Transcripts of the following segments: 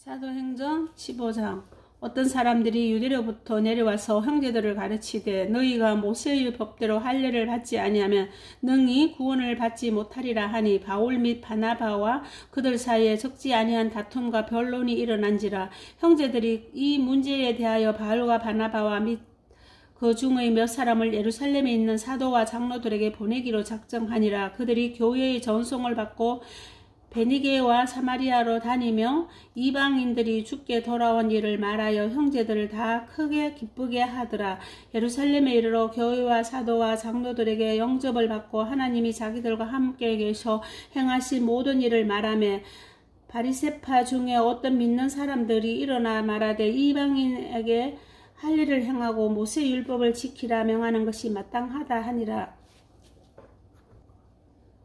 사도행전 15장. 어떤 사람들이 유대로부터 내려와서 형제들을 가르치되 너희가 모세의 법대로 할례를 받지 아니하면 능히 구원을 받지 못하리라 하니 바울 및 바나바와 그들 사이에 적지 아니한 다툼과 변론이 일어난지라. 형제들이 이 문제에 대하여 바울과 바나바와 및 그 중의 몇 사람을 예루살렘에 있는 사도와 장로들에게 보내기로 작정하니라. 그들이 교회의 전송을 받고 베니게와 사마리아로 다니며 이방인들이 죽게 돌아온 일을 말하여 형제들을 다 크게 기쁘게 하더라. 예루살렘에 이르러 교회와 사도와 장로들에게 영접을 받고 하나님이 자기들과 함께 계셔 행하신 모든 일을 말하며 바리새파 중에 어떤 믿는 사람들이 일어나 말하되 이방인에게 할례를 행하고 모세 율법을 지키라 명하는 것이 마땅하다 하니라.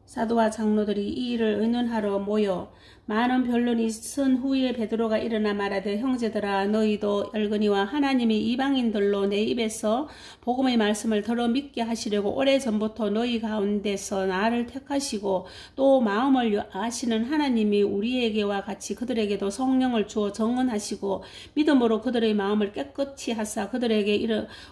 사도와 장로들이 이 일을 의논하러 모여 많은 변론이 있은 후에 베드로가 일어나 말하되 형제들아 너희도 알거니와 하나님이 이방인들로 내 입에서 복음의 말씀을 들어 믿게 하시려고 오래전부터 너희 가운데서 나를 택하시고 또 마음을 아시는 하나님이 우리에게와 같이 그들에게도 성령을 주어 정언하시고 믿음으로 그들의 마음을 깨끗이 하사 그들에게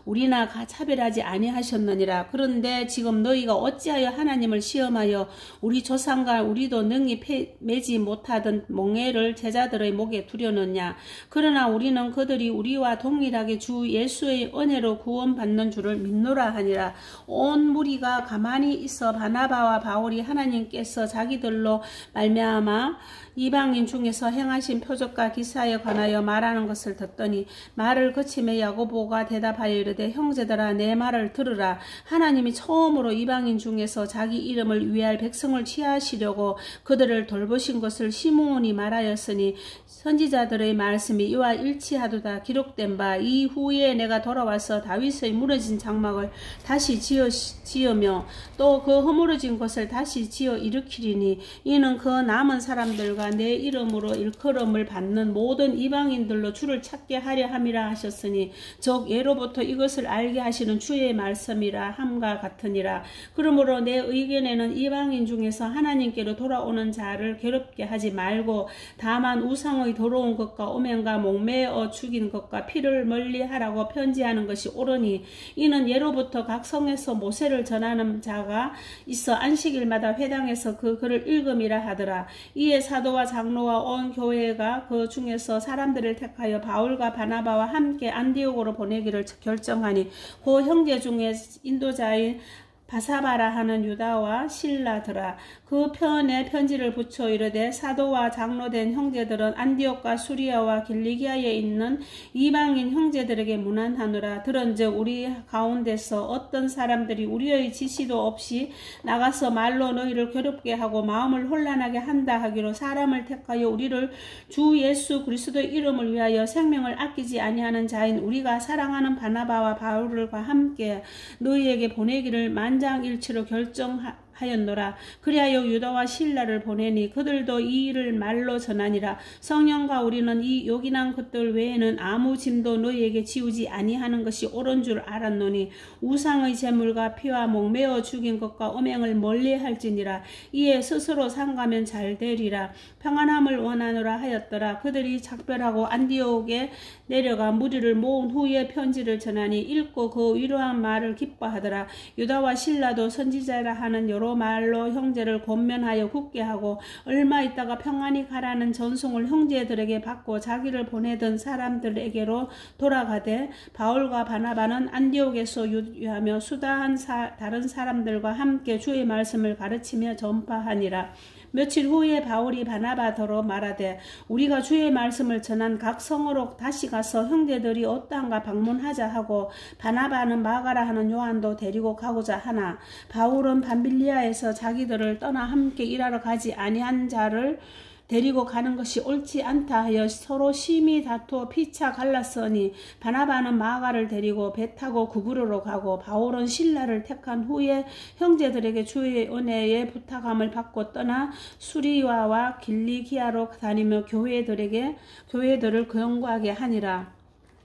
우리나 차별하지 아니하셨느니라. 그런데 지금 너희가 어찌하여 하나님을 시험하여 우리 조상과 우리도 능히 매지 못하던 몽해를 제자들의 목에 두려느냐. 그러나 우리는 그들이 우리와 동일하게 주 예수의 은혜로 구원받는 줄을 믿노라 하니라. 온 무리가 가만히 있어 바나바와 바울이 하나님께서 자기들로 말미암아 이방인 중에서 행하신 표적과 기사에 관하여 말하는 것을 듣더니 말을 그치매 야고보가 대답하여 이르되 형제들아 내 말을 들으라. 하나님이 처음으로 이방인 중에서 자기 이름을 위할 백성을 취하시려고 그들을 돌보신 것을 시므온이 말하였으니 선지자들의 말씀이 이와 일치하도다. 기록된 바 이후에 내가 돌아와서 다윗의 무너진 장막을 다시 지으며 또 그 허물어진 것을 다시 지어 일으키리니 이는 그 남은 사람들과 내 이름으로 일컬음을 받는 모든 이방인들로 주를 찾게 하려 함이라 하셨으니 즉 예로부터 이것을 알게 하시는 주의 말씀이라 함과 같으니라. 그러므로 내 의견에는 이방인 중에서 하나님께로 돌아오는 자를 괴롭게 하지 말고 다만 우상의 더러운 것과 오면과 목매어 죽인 것과 피를 멀리하라고 편지하는 것이 옳으니 이는 예로부터 각 성에서 모세를 전하는 자가 있어 안식일마다 회당에서 그 글을 읽음이라 하더라. 이에 사도와 장로와 온 교회가 그 중에서 사람들을 택하여 바울과 바나바와 함께 안디옥으로 보내기를 결정하니 그 형제 중에 인도자인 바사바라 하는 유다와 실라더라. 그 편에 편지를 붙여 이르되 사도와 장로된 형제들은 안디옥과 수리아와 길리기아에 있는 이방인 형제들에게 문안하노라. 들은즉 우리 가운데서 어떤 사람들이 우리의 지시도 없이 나가서 말로 너희를 괴롭게 하고 마음을 혼란하게 한다 하기로 사람을 택하여 우리를 주 예수 그리스도의 이름을 위하여 생명을 아끼지 아니하는 자인 우리가 사랑하는 바나바와 바울과 함께 너희에게 보내기를 만장일치로 결정하였노라. 그리하여 유다와 실라를 보내니 그들도 이 일을 말로 전하니라. 성령과 우리는 이 요긴한 것들 외에는 아무 짐도 너희에게 지우지 아니하는 것이 옳은 줄 알았노니 우상의 제물과 피와 목매어 죽인 것과 음행을 멀리할지니라. 이에 스스로 상가면 잘 되리라. 평안함을 원하노라 하였더라. 그들이 작별하고 안디옥에 내려가 무리를 모은 후에 편지를 전하니 읽고 그 위로한 말을 기뻐하더라. 유다와 실라도 선지자라 하는 여러 말로 형제를 권면하여 굳게 하고 얼마 있다가 평안히 가라는 전송을 형제들에게 받고 자기를 보내던 사람들에게로 돌아가되 바울과 바나바는 안디옥에서 유유하며 수다한 다른 사람들과 함께 주의 말씀을 가르치며 전파하니라. 며칠 후에 바울이 바나바더러 말하되 우리가 주의 말씀을 전한 각 성으로 다시 가서 형제들이 어떠한가 방문하자 하고 바나바는 마가라 하는 요한도 데리고 가고자 하나 바울은 밤빌리아에서 자기들을 떠나 함께 일하러 가지 아니한 자를 데리고 가는 것이 옳지 않다 하여 서로 심히 다투어 피차 갈랐으니 바나바는 마가를 데리고 배 타고 구브로로 가고 바울은 실라를 택한 후에 형제들에게 주의 은혜의 부탁함을 받고 떠나 수리아와 길리기아로 다니며 교회들을 경고하게 하니라.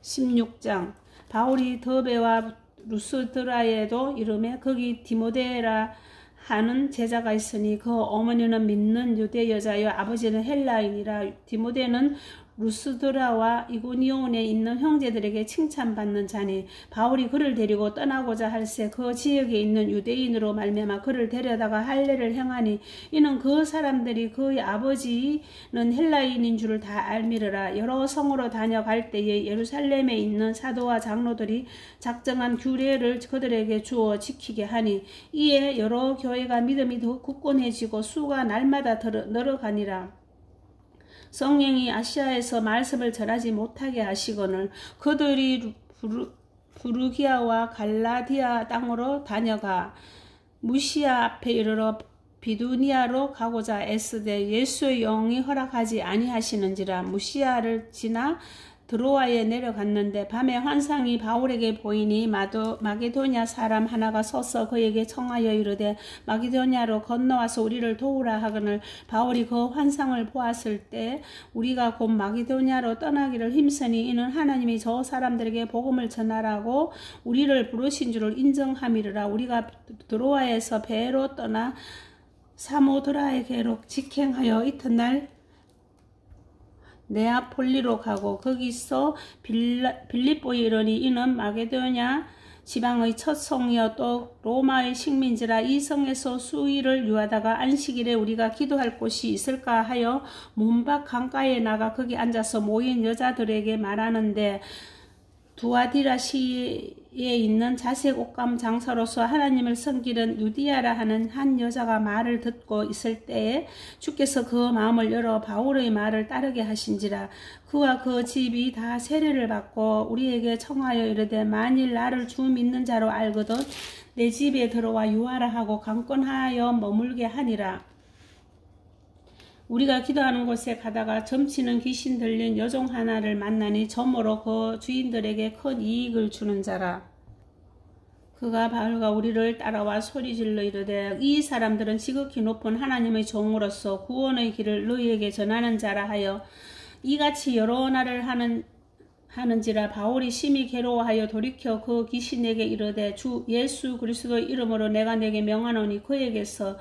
16장. 바울이 더베와 루스드라에도 이르매 거기 디모데라 하는 제자가 있으니 그 어머니는 믿는 유대 여자요 아버지는 헬라인이라. 디모데는 루스드라와 이고니온에 있는 형제들에게 칭찬받는 자니 바울이 그를 데리고 떠나고자 할새 그 지역에 있는 유대인으로 말미암아 그를 데려다가 할례를 행하니 이는 그 사람들이 그의 아버지는 헬라인인 줄을 다 알미르라. 여러 성으로 다녀갈 때에 예루살렘에 있는 사도와 장로들이 작정한 규례를 그들에게 주어 지키게 하니 이에 여러 교회가 믿음이 더 굳건해지고 수가 날마다 늘어가니라. 성령이 아시아에서 말씀을 전하지 못하게 하시거늘 그들이 부르기아와 갈라디아 땅으로 다녀가 무시아 앞에 이르러 비두니아로 가고자 애쓰되 예수의 영이 허락하지 아니하시는지라. 무시아를 지나 드로아에 내려갔는데 밤에 환상이 바울에게 보이니 마게도냐 사람 하나가 서서 그에게 청하여 이르되 마게도냐로 건너와서 우리를 도우라 하거늘 바울이 그 환상을 보았을 때 우리가 곧 마게도냐로 떠나기를 힘쓰니 이는 하나님이 저 사람들에게 복음을 전하라고 우리를 부르신 줄을 인정함이르라. 우리가 드로아에서 배로 떠나 사모드라에게로 직행하여 이튿날 네아폴리로 가고 거기서 빌립보에 이르니 이는 마게도냐 지방의 첫 성이여 또 로마의 식민지라. 이 성에서 수일을 유하다가 안식일에 우리가 기도할 곳이 있을까 하여 문밖 강가에 나가 거기 앉아서 모인 여자들에게 말하는데 두아디라시에 있는 자색 옷감 장사로서 하나님을 섬기는 루디아라 하는 한 여자가 말을 듣고 있을 때에 주께서 그 마음을 열어 바울의 말을 따르게 하신지라. 그와 그 집이 다 세례를 받고 우리에게 청하여 이르되 만일 나를 주 믿는 자로 알거든 내 집에 들어와 유하라 하고 강권하여 머물게 하니라. 우리가 기도하는 곳에 가다가 점치는 귀신 들린 여종 하나를 만나니 점으로 그 주인들에게 큰 이익을 주는 자라. 그가 바울과 우리를 따라와 소리질러 이르되 이 사람들은 지극히 높은 하나님의 종으로서 구원의 길을 너희에게 전하는 자라 하여 이같이 여러 날을 하는지라. 바울이 심히 괴로워하여 돌이켜 그 귀신에게 이르되 주 예수 그리스도의 이름으로 내가 내게 명하노니 그에게서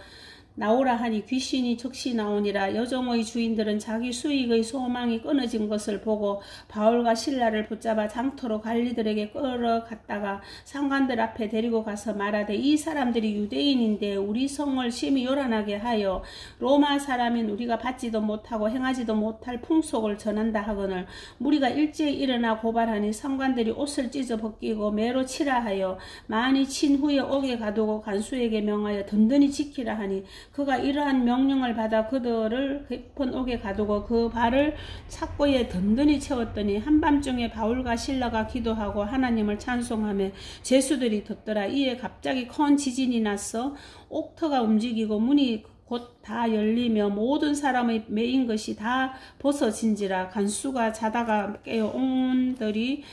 나오라 하니 귀신이 즉시 나오니라. 여종의 주인들은 자기 수익의 소망이 끊어진 것을 보고 바울과 실라를 붙잡아 장터로 관리들에게 끌어갔다가 상관들 앞에 데리고 가서 말하되 이 사람들이 유대인인데 우리 성을 심히 요란하게 하여 로마 사람인 우리가 받지도 못하고 행하지도 못할 풍속을 전한다 하거늘 무리가 일제히 일어나 고발하니 상관들이 옷을 찢어 벗기고 매로 치라 하여 많이 친 후에 옥에 가두고 간수에게 명하여 든든히 지키라 하니 그가 이러한 명령을 받아 그들을 깊은 옥에 가두고 그 발을 착고에 든든히 채웠더니 한밤중에 바울과 실라가 기도하고 하나님을 찬송하며 제수들이 듣더라. 이에 갑자기 큰 지진이 났어 옥터가 움직이고 문이 곧 다 열리며 모든 사람의 매인 것이 다 벗어진지라. 간수가 자다가 깨어 옥문들이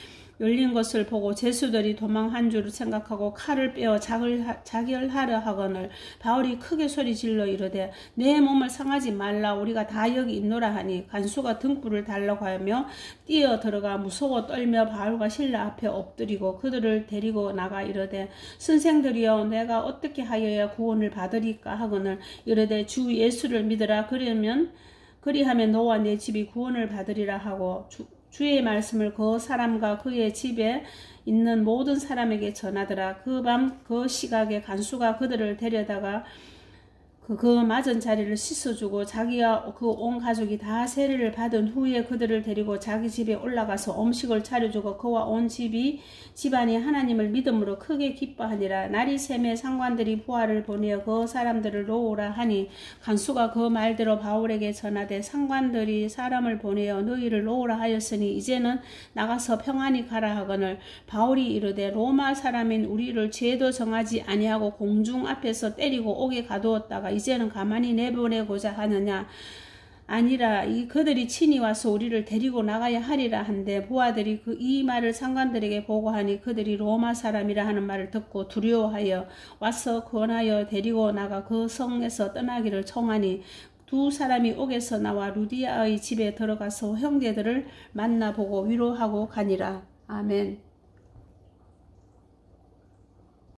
열린 것을 보고 제수들이 도망한 줄 생각하고 칼을 빼어 자결하려 하거늘 바울이 크게 소리질러 이르되 내 몸을 상하지 말라 우리가 다 여기 있노라 하니 간수가 등불을 달라고 하며 뛰어 들어가 무서워 떨며 바울과 실라 앞에 엎드리고 그들을 데리고 나가 이르되 선생들이여 내가 어떻게 하여야 구원을 받으리까 하거늘 이르되 주 예수를 믿으라 그리하면 너와 내 집이 구원을 받으리라 하고 주의 말씀을 그 사람과 그의 집에 있는 모든 사람에게 전하더라. 그 밤 그 시각에 간수가 그들을 데려다가 그 맞은 자리를 씻어주고 자기와 그 온 가족이 다 세례를 받은 후에 그들을 데리고 자기 집에 올라가서 음식을 차려주고 그와 온 집안이 하나님을 믿음으로 크게 기뻐하니라. 날이 새매 상관들이 부하를 보내어 그 사람들을 놓으라 하니 간수가 그 말대로 바울에게 전하되 상관들이 사람을 보내어 너희를 놓으라 하였으니 이제는 나가서 평안히 가라 하거늘 바울이 이르되 로마 사람인 우리를 죄도 정하지 아니하고 공중 앞에서 때리고 옥에 가두었다가 이제는 가만히 내보내고자 하느냐. 아니라 그들이 친히 와서 우리를 데리고 나가야 하리라 한데 부하들이 이 말을 상관들에게 보고하니 그들이 로마 사람이라 하는 말을 듣고 두려워하여 와서 권하여 데리고 나가 그 성에서 떠나기를 청하니 두 사람이 옥에서 나와 루디아의 집에 들어가서 형제들을 만나보고 위로하고 가니라. 아멘.